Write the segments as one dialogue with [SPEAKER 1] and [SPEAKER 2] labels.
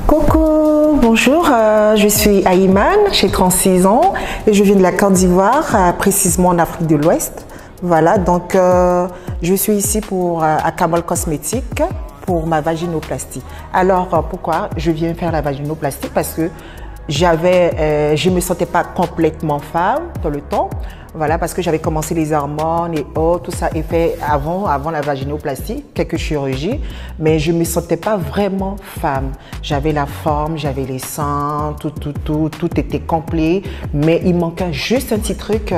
[SPEAKER 1] Coucou, bonjour, je suis Ahiman, j'ai 36 ans et je viens de la Côte d'Ivoire, précisément en Afrique de l'Ouest. Voilà, donc je suis ici à Kamol Cosmetic pour ma vaginoplastie. Alors pourquoi je viens faire la vaginoplastie? Parce que je ne me sentais pas complètement femme dans le temps. Voilà, parce que j'avais commencé les hormones et autres, tout ça est fait avant la vaginoplastie, quelques chirurgies, mais je ne me sentais pas vraiment femme. J'avais la forme, j'avais les seins, tout était complet, mais il manquait juste un petit truc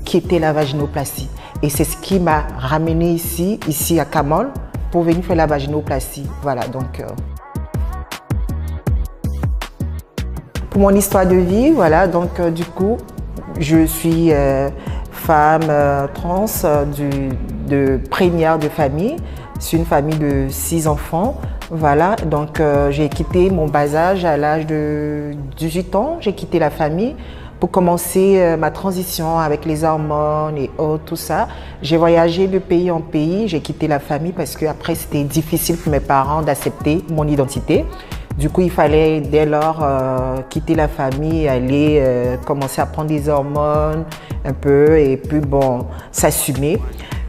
[SPEAKER 1] qui était la vaginoplastie. Et c'est ce qui m'a ramené ici à Kamol, pour venir faire la vaginoplastie. Voilà, donc pour mon histoire de vie, voilà, donc du coup, je suis femme trans de première de famille. C'est une famille de 6 enfants. Voilà, donc j'ai quitté mon bas âge à l'âge de 18 ans. J'ai quitté la famille pour commencer ma transition avec les hormones et autres, tout ça. J'ai voyagé de pays en pays. J'ai quitté la famille parce que après c'était difficile pour mes parents d'accepter mon identité. Du coup, il fallait dès lors quitter la famille et aller commencer à prendre des hormones un peu et puis bon, s'assumer.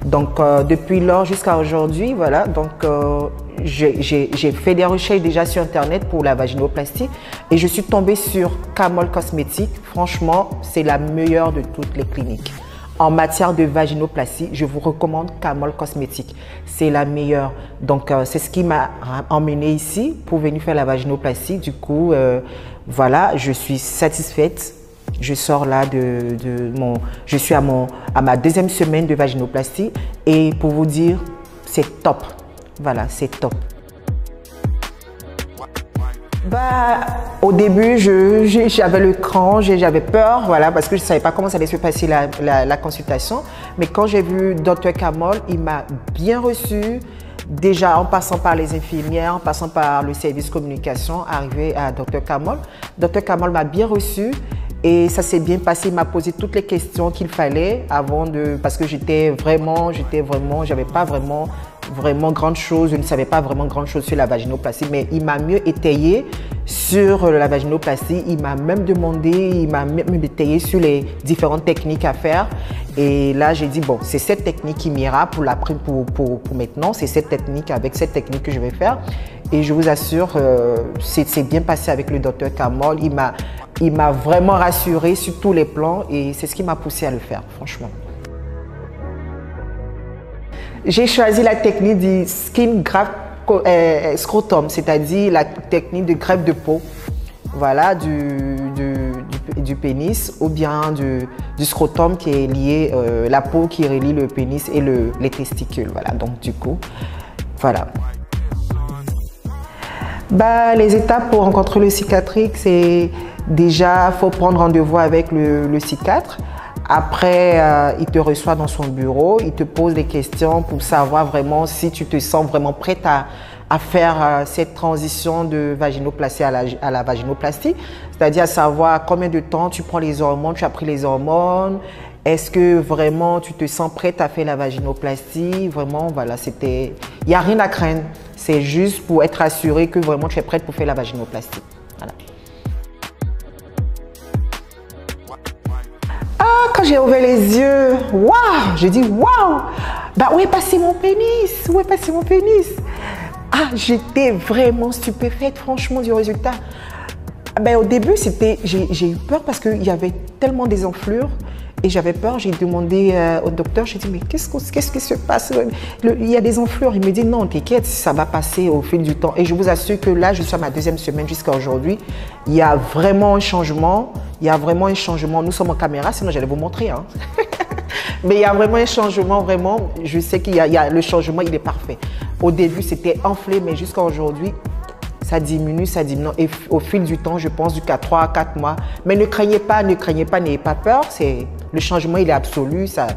[SPEAKER 1] Donc depuis lors jusqu'à aujourd'hui, voilà, donc j'ai fait des recherches déjà sur internet pour la vaginoplastie et je suis tombée sur Kamol Cosmetic. Franchement, c'est la meilleure de toutes les cliniques. En matière de vaginoplastie, je vous recommande Kamol Cosmetic. C'est la meilleure. Donc, c'est ce qui m'a emmenée ici pour venir faire la vaginoplastie. Du coup, voilà, je suis satisfaite. Je sors là je suis à ma 2e semaine de vaginoplastie. Et pour vous dire, c'est top. Voilà, c'est top. Bah, au début, j'avais le cran, j'avais peur, voilà, parce que je ne savais pas comment ça allait se passer la consultation. Mais quand j'ai vu Dr.Kamol, il m'a bien reçu, déjà en passant par les infirmières, en passant par le service communication, arrivé à Dr.Kamol. Dr.Kamol m'a bien reçu et ça s'est bien passé. Il m'a posé toutes les questions qu'il fallait parce que j'avais pas vraiment grande chose, je ne savais pas vraiment grande chose sur la vaginoplastie, mais il m'a mieux étayé sur la vaginoplastie. Il m'a même détaillé sur les différentes techniques à faire. Et là, j'ai dit, bon, c'est cette technique qui m'ira pour maintenant. C'est cette technique, avec cette technique que je vais faire. Et je vous assure, c'est bien passé avec le docteur Kamol. Il m'a vraiment rassuré sur tous les plans et c'est ce qui m'a poussé à le faire, franchement. J'ai choisi la technique du skin graft scrotum, c'est-à-dire la technique de greffe de peau, voilà, du pénis ou bien du scrotum qui est lié, la peau qui relie le pénis et les testicules, voilà, donc du coup, voilà. Bah, les étapes pour rencontrer le psychiatrique, c'est déjà, il faut prendre rendez-vous avec le psychiatre. Après, il te reçoit dans son bureau, il te pose des questions pour savoir vraiment si tu te sens vraiment prête à faire cette transition de vaginoplastie à la vaginoplastie. C'est-à-dire à savoir combien de temps tu prends les hormones, tu as pris les hormones, est-ce que vraiment tu te sens prête à faire la vaginoplastie? Vraiment, voilà, il n'y a rien à craindre. C'est juste pour être assuré que vraiment tu es prête pour faire la vaginoplastie. Voilà. Quand j'ai ouvert les yeux, waouh, j'ai dit waouh, bah où est passé mon pénis? Où est passé mon pénis? Ah, j'étais vraiment stupéfaite, franchement, du résultat. Ben, au début, j'ai eu peur parce qu'il y avait tellement des enflures et j'avais peur. J'ai demandé au docteur, j'ai dit mais qu'est-ce qui se passe? Il y a des enflures. Il me dit non, t'inquiète, ça va passer au fil du temps. Et je vous assure que là, je suis à ma 2e semaine jusqu'à aujourd'hui. Il y a vraiment un changement. Il y a vraiment un changement. Nous sommes en caméra, sinon j'allais vous montrer. Hein. Mais il y a vraiment un changement, vraiment. Je sais qu'il y a le changement, il est parfait. Au début, c'était enflé, mais jusqu'à aujourd'hui, ça diminue. Et au fil du temps, je pense jusqu'à 3 à 4 mois. Mais ne craignez pas, n'ayez pas peur. Le changement, il est absolu, ça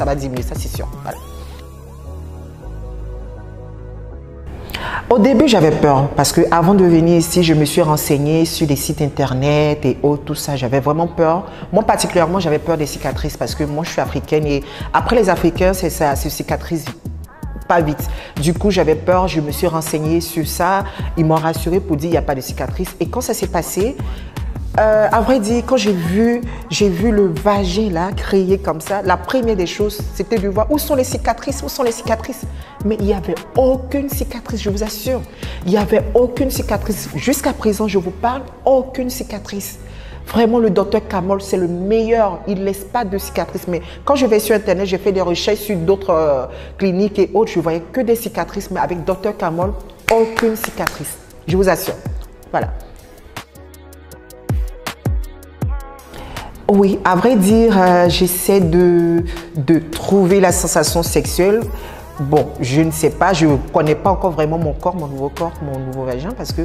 [SPEAKER 1] va diminuer, ça c'est sûr. Voilà. Au début, j'avais peur parce qu'avant de venir ici, je me suis renseignée sur des sites internet et autres, tout ça. J'avais vraiment peur. Moi, particulièrement, j'avais peur des cicatrices parce que moi, je suis africaine et après les Africains, c'est ça, c'est cicatrices pas vite. Du coup, j'avais peur, je me suis renseignée sur ça. Ils m'ont rassurée pour dire il n'y a pas de cicatrice. Et quand ça s'est passé, à vrai dire, quand j'ai vu le vagin là, créé comme ça, la première des choses, c'était de voir où sont les cicatrices, où sont les cicatrices. Mais il n'y avait aucune cicatrice, je vous assure. Il n'y avait aucune cicatrice. Jusqu'à présent, je vous parle, aucune cicatrice. Vraiment, le docteur Kamol, c'est le meilleur. Il ne laisse pas de cicatrices. Mais quand je vais sur Internet, j'ai fait des recherches sur d'autres cliniques et autres. Je voyais que des cicatrices. Mais avec docteur Kamol, aucune cicatrice. Je vous assure. Voilà. Oui, à vrai dire, j'essaie de trouver la sensation sexuelle. Bon, je ne sais pas, je ne connais pas encore vraiment mon corps, mon nouveau vagin, parce que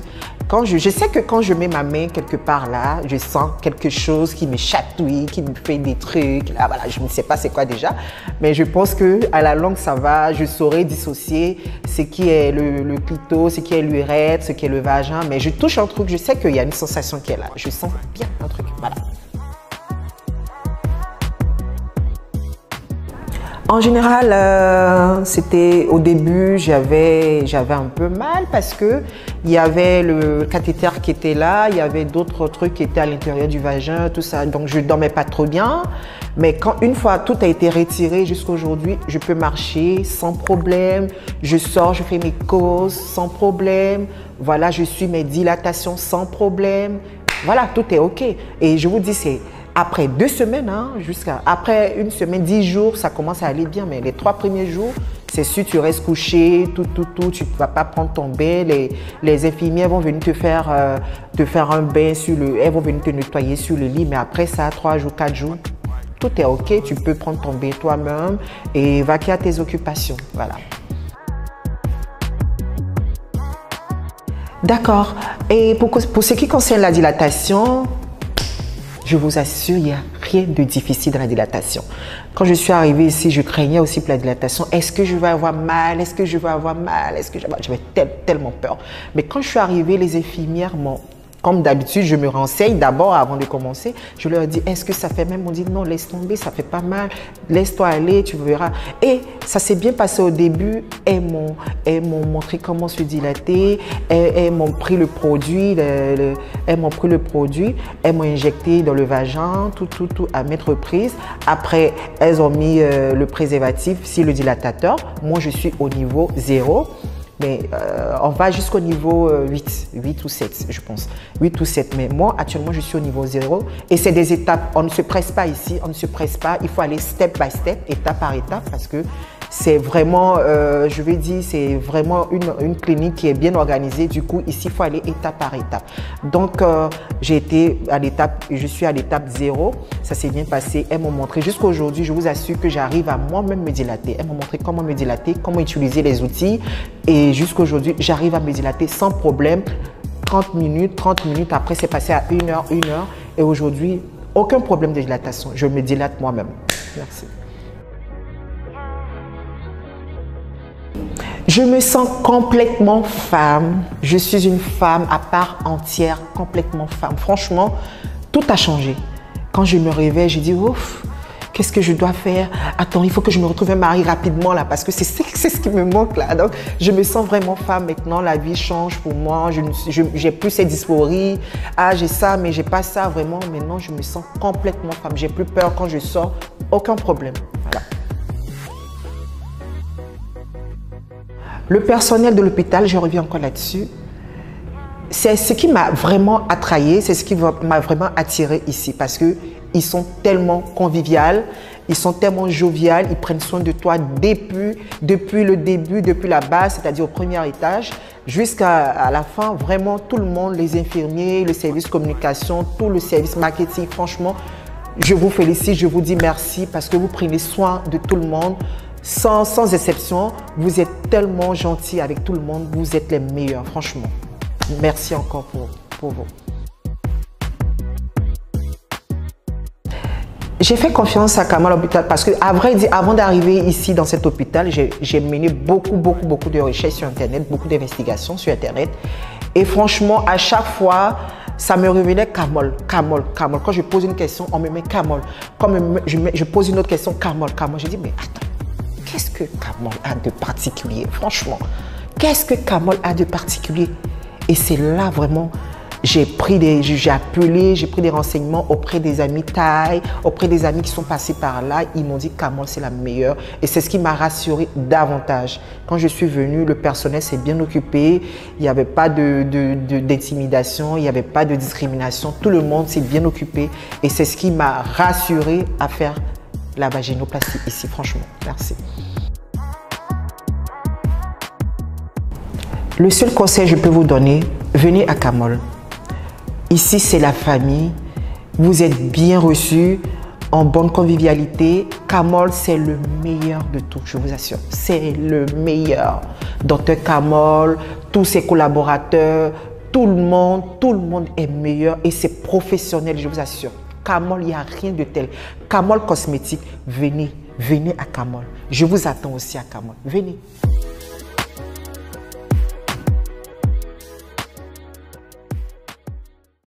[SPEAKER 1] quand je sais que quand je mets ma main quelque part là, je sens quelque chose qui me chatouille, qui me fait des trucs. Là, voilà, je ne sais pas c'est quoi déjà, mais je pense que à la longue ça va, je saurai dissocier ce qui est le clito, ce qui est l'urètre, ce qui est le vagin. Mais je touche un truc, je sais qu'il y a une sensation qui est là. Je sens bien un truc, voilà. En général, c'était au début, j'avais un peu mal parce que il y avait le cathéter qui était là, il y avait d'autres trucs qui étaient à l'intérieur du vagin, tout ça. Donc, je dormais pas trop bien. Mais une fois tout a été retiré jusqu'à aujourd'hui, je peux marcher sans problème. Je sors, je fais mes causes sans problème. Voilà, je suis mes dilatations sans problème. Voilà, tout est OK. Et je vous dis, c'est après 2 semaines, hein, après 1 semaine, 10 jours, ça commence à aller bien. Mais les 3 premiers jours, c'est sûr, tu restes couché, tout. Tu ne vas pas prendre ton bain. Les infirmières vont venir te faire un bain elles vont venir te nettoyer sur le lit. Mais après ça, 3 jours, 4 jours, tout est OK. Tu peux prendre ton bain toi-même et vaquer à tes occupations. Voilà. D'accord. Et pour ce qui concerne la dilatation, je vous assure, il n'y a rien de difficile dans la dilatation. Quand je suis arrivée ici, je craignais aussi pour la dilatation. Est-ce que je vais avoir mal? Est-ce que je vais avoir mal? J'avais tellement peur. Mais quand je suis arrivée, les infirmières m'ont... Comme d'habitude, je me renseigne d'abord avant de commencer. Je leur dis, est-ce que ça fait même? On dit, non, laisse tomber, ça fait pas mal. Laisse-toi aller, tu verras. Et ça s'est bien passé au début. Elles m'ont montré comment se dilater. Elles m'ont pris le produit. Elles m'ont injecté dans le vagin, tout à mettre prise. Après, elles ont mis le préservatif sur le dilatateur. Moi, je suis au niveau 0. Mais on va jusqu'au niveau 8 ou 7, je pense. 8 ou 7. Mais moi, actuellement, je suis au niveau 0. Et c'est des étapes. On ne se presse pas ici. On ne se presse pas. Il faut aller step by step, étape par étape, parce que c'est vraiment, je vais dire, c'est vraiment une clinique qui est bien organisée. Du coup, ici, il faut aller étape par étape. Donc, je suis à l'étape 0. Ça s'est bien passé. Elles m'ont montré jusqu'à aujourd'hui, je vous assure que j'arrive à moi-même me dilater. Elles m'ont montré comment me dilater, comment utiliser les outils. Et jusqu'à aujourd'hui, j'arrive à me dilater sans problème. 30 minutes, après, c'est passé à 1 heure. Et aujourd'hui, aucun problème de dilatation. Je me dilate moi-même. Merci. Je me sens complètement femme. Je suis une femme à part entière, complètement femme. Franchement, tout a changé. Quand je me réveille, je dis, ouf, qu'est-ce que je dois faire? Attends, il faut que je me retrouve un mari rapidement là, parce que c'est ce qui me manque là. Donc, je me sens vraiment femme maintenant. La vie change pour moi. J'ai plus ces dysphories. Ah, j'ai ça, mais j'ai pas ça vraiment. Maintenant, je me sens complètement femme. J'ai plus peur quand je sors. Aucun problème. Voilà. Le personnel de l'hôpital, je reviens encore là-dessus, c'est ce qui m'a vraiment attrayée, c'est ce qui m'a vraiment attirée ici parce qu'ils sont tellement conviviaux, ils sont tellement joviaux, ils prennent soin de toi depuis le début, depuis la base, c'est-à-dire au premier étage, jusqu'à la fin. Vraiment, tout le monde, les infirmiers, le service communication, tout le service marketing, franchement, je vous félicite, je vous dis merci parce que vous prenez soin de tout le monde. Sans exception, vous êtes tellement gentils avec tout le monde, vous êtes les meilleurs, franchement. Merci encore pour vous. J'ai fait confiance à Kamol Hôpital parce que, à vrai dire, avant d'arriver ici dans cet hôpital, j'ai mené beaucoup de recherches sur Internet, beaucoup d'investigations sur Internet. Et franchement, à chaque fois, ça me revenait Kamol. Quand je pose une question, on me met Kamol. Quand je pose une autre question, Kamol. Je dis, mais attends. qu'est-ce que Kamol a de particulier? Franchement, qu'est-ce que Kamol a de particulier? Et c'est là vraiment, j'ai appelé, j'ai pris des renseignements auprès des amis thaï, auprès des amis qui sont passés par là. Ils m'ont dit que Kamol, c'est la meilleure. Et c'est ce qui m'a rassuré davantage. Quand je suis venue, le personnel s'est bien occupé. Il n'y avait pas d'intimidation, il n'y avait pas de discrimination. Tout le monde s'est bien occupé. Et c'est ce qui m'a rassuré à faire la vaginoplastie ici, franchement. Merci. Le seul conseil que je peux vous donner, venez à Kamol. Ici, c'est la famille. Vous êtes bien reçus, en bonne convivialité. Kamol, c'est le meilleur de tout, je vous assure. C'est le meilleur. Dr. Kamol, tous ses collaborateurs, tout le monde est meilleur et c'est professionnel, je vous assure. Kamol, il n'y a rien de tel. Kamol Cosmétique, venez à Kamol. Je vous attends aussi à Kamol. Venez.